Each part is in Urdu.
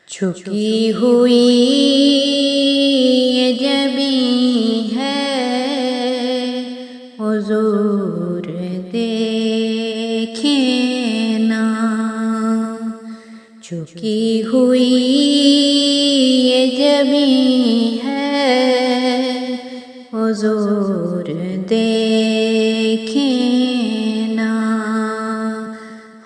جھکی ہوئی یہ جبیں ہے حضور دیکھیں نا، جھکی ہوئی یہ جبیں ہے حضور دیکھیں نا،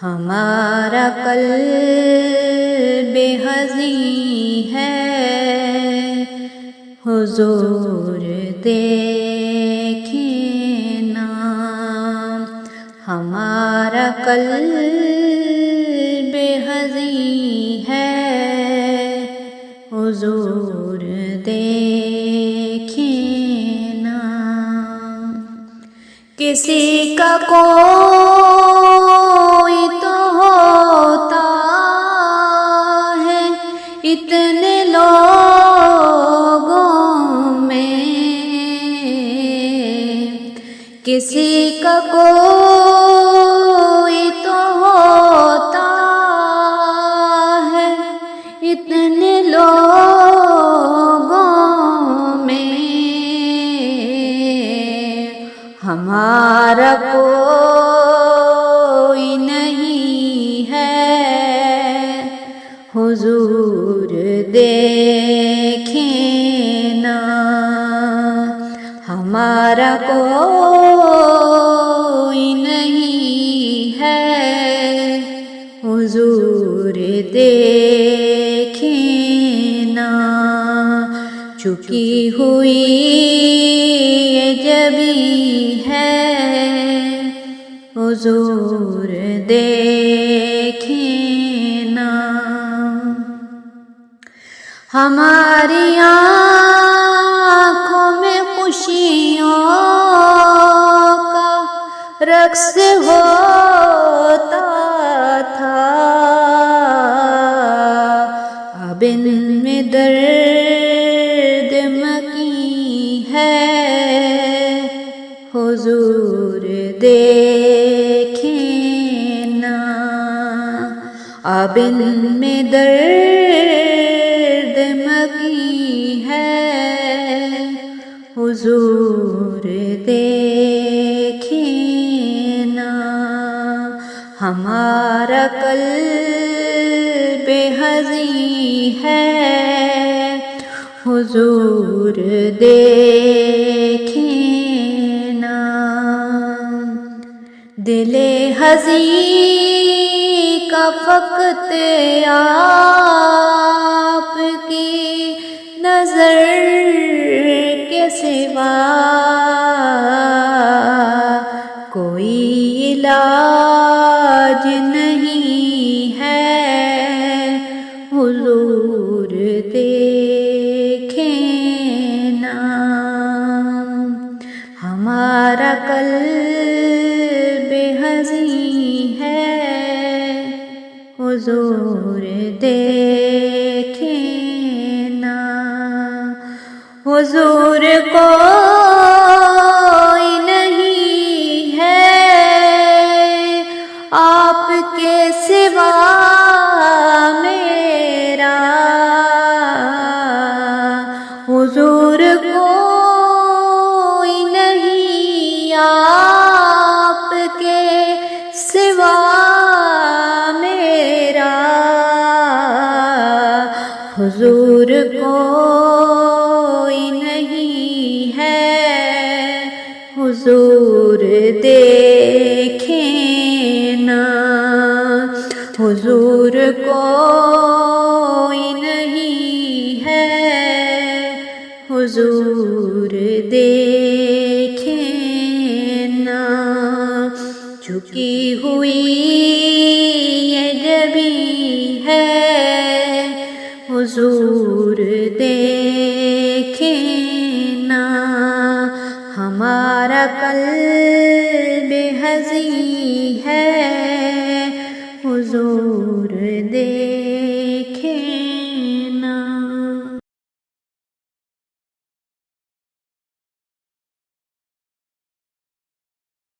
ہمارا قلب حزین ہے حضور دیکھیں نا، ہمارا قلب حزین ہے حضور دیکھیں نا، کسی کا کوئی تو ہوتا ہے اتنے لوگوں میں، کسی کا کوئی تو ہوتا ہے اتنے لوگوں میں، ہمارا کوئی نہیں ہے حضور دیکھیں نا، ہمارا کوئی نہیں ہے حضور دیکھیں نا، جھکی ہوئی یہ جبیں ہے حضور دیکھیں نا، ہماری آنکھوں میں خوشیوں کا رقص ہوتا تھا، اب ان میں درد مکی ہے حضور دیکھیں نا، اب ان میں درد مکی ہے حضور دیکھیں نا، ہمارا قلب حزین ہے حضور دیکھیں نا، دل حزین کا فقط آپ کی نظر کے سوا کوئی علاج نہیں ہے حضور دیکھیں نا، ہمارا قلب حزین ہے حضور دیکھیں نا، حضور کوئی نہیں ہے آپ کے سوا میرا، حضور کوئی نہیں آپ کے سوا میرا، حضور کوئی نہیں ہے حضور دیکھیں نا، حضور کوئی نہیں ہے حضور دیکھیں نا، جھکی ہوئی یہ جبیں ہے حضور دیکھیں نا، ہمارا قلب حزین ہے حضور دیکھیں